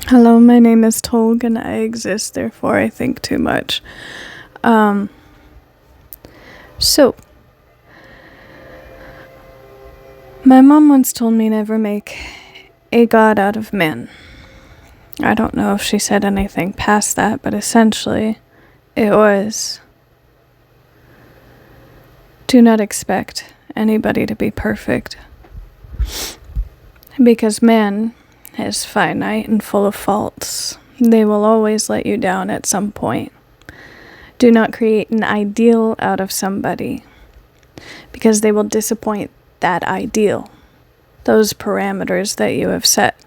Hello, my name is Tolg and I exist, therefore I think too much. Um, so, my mom once told me never make a god out of men. I don't know if she said anything past that, but essentially it was do not expect anybody to be perfect. Because man is finite and full of faults. They will always let you down at some point. Do not create an ideal out of somebody, because they will disappoint that ideal, those parameters that you have set.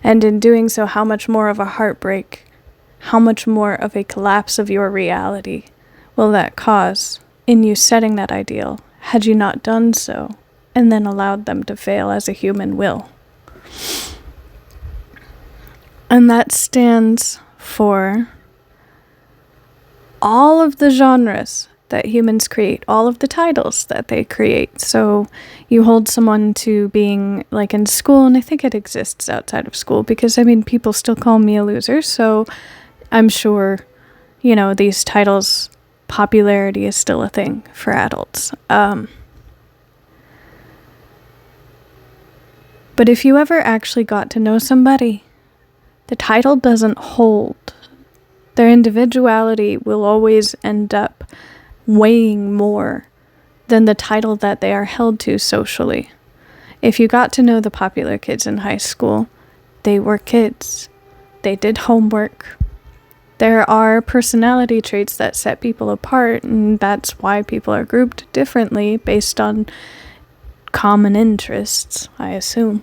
And in doing so, how much more of a heartbreak, how much more of a collapse of your reality will that cause in you setting that ideal, had you not done so, and then allowed them to fail as a human will. And that stands for all of the genres that humans create, all of the titles that they create. So you hold someone to being like in school, and I think it exists outside of school because, people still call me a loser. So I'm sure, these titles, popularity is still a thing for adults. But if you ever actually got to know somebody, the title doesn't hold. Their individuality will always end up weighing more than the title that they are held to socially. If you got to know the popular kids in high school, they were kids. They did homework. There are personality traits that set people apart, and that's why people are grouped differently based on common interests, I assume.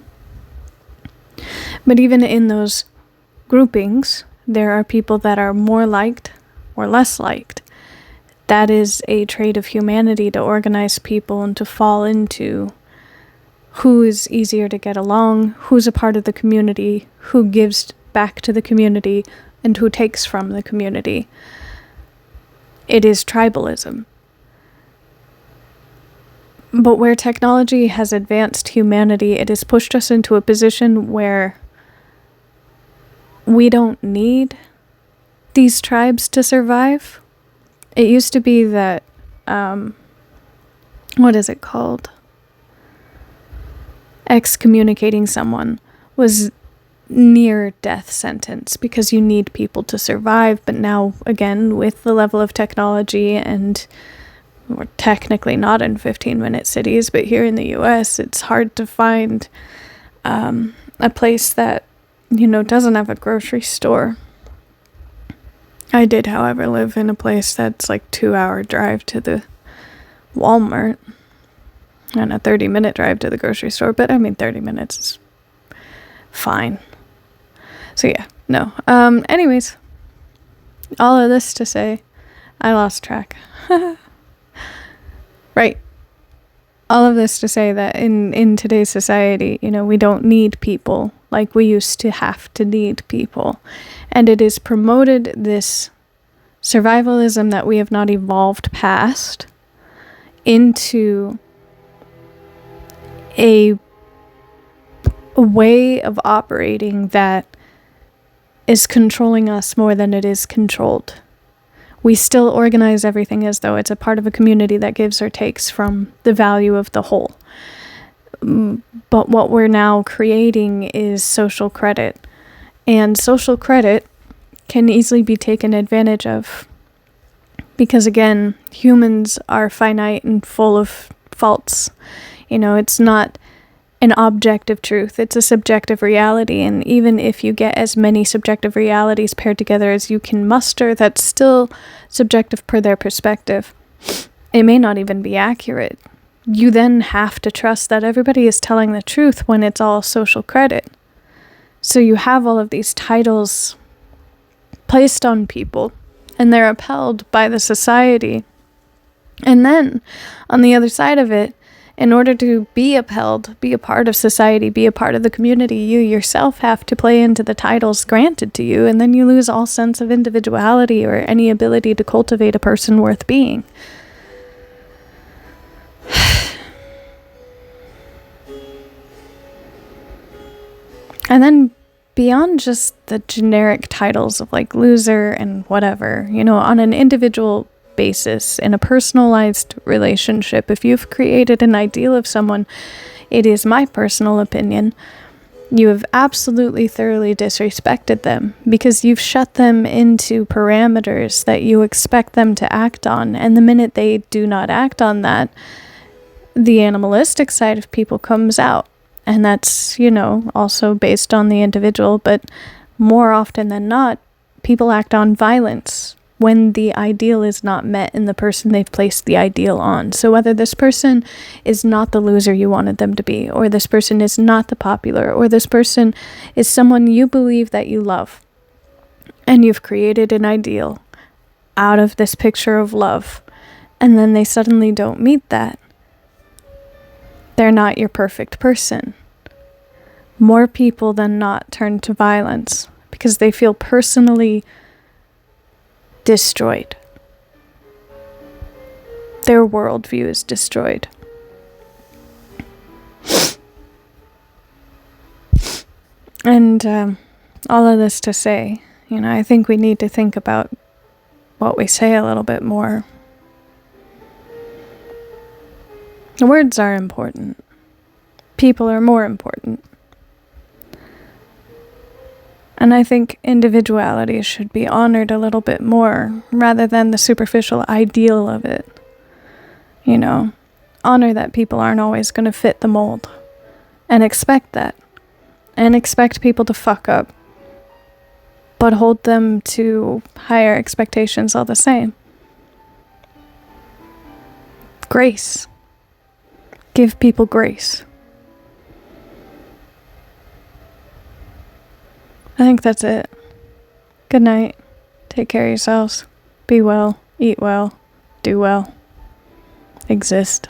But even in those groupings, there are people that are more liked or less liked. That is a trait of humanity, to organize people and to fall into who is easier to get along, who's a part of the community, who gives back to the community, and who takes from the community. It is tribalism. But where technology has advanced humanity, it has pushed us into a position where we don't need these tribes to survive. It used to be that, what is it called? Excommunicating someone was near death sentence because you need people to survive. But now, again, with the level of technology, and we're technically not in 15-minute cities, but here in the US, it's hard to find a place that doesn't have a grocery store. I did, however, live in a place that's like 2-hour drive to the Walmart and a 30-minute drive to the grocery store, but 30 minutes is fine. So yeah, no. Anyways, all of this to say, I lost track. Right. All of this to say that in today's society, we don't need people like we used to have to need people. And it is promoted this survivalism that we have not evolved past into a way of operating that is controlling us more than it is controlled. We still organize everything as though it's a part of a community that gives or takes from the value of the whole. But what we're now creating is social credit. And social credit can easily be taken advantage of. Because again, humans are finite and full of faults. It's not an objective truth, it's a subjective reality. And even if you get as many subjective realities paired together as you can muster, that's still subjective per their perspective. It may not even be accurate. You then have to trust that everybody is telling the truth when it's all social credit. So you have all of these titles placed on people, and they're upheld by the society. And then, on the other side of it, in order to be upheld, be a part of society, be a part of the community, you yourself have to play into the titles granted to you, and then you lose all sense of individuality or any ability to cultivate a person worth being. And then beyond just the generic titles of like loser and whatever, on an individual basis, in a personalized relationship, if you've created an ideal of someone, it is my personal opinion, you have absolutely thoroughly disrespected them because you've shut them into parameters that you expect them to act on. And the minute they do not act on that, the animalistic side of people comes out. And that's, also based on the individual. But more often than not, people act on violence when the ideal is not met in the person they've placed the ideal on. So whether this person is not the loser you wanted them to be, or this person is not the popular, or this person is someone you believe that you love, and you've created an ideal out of this picture of love, and then they suddenly don't meet that, they're not your perfect person. More people than not turn to violence because they feel personally destroyed. Their worldview is destroyed. And all of this to say, I think we need to think about what we say a little bit more. Words are important. People are more important. And I think individuality should be honored a little bit more rather than the superficial ideal of it. Honor that people aren't always going to fit the mold. And expect that. And expect people to fuck up. But hold them to higher expectations all the same. Grace. Give people grace. I think that's it. Good night. Take care of yourselves. Be well. Eat well. Do well. Exist.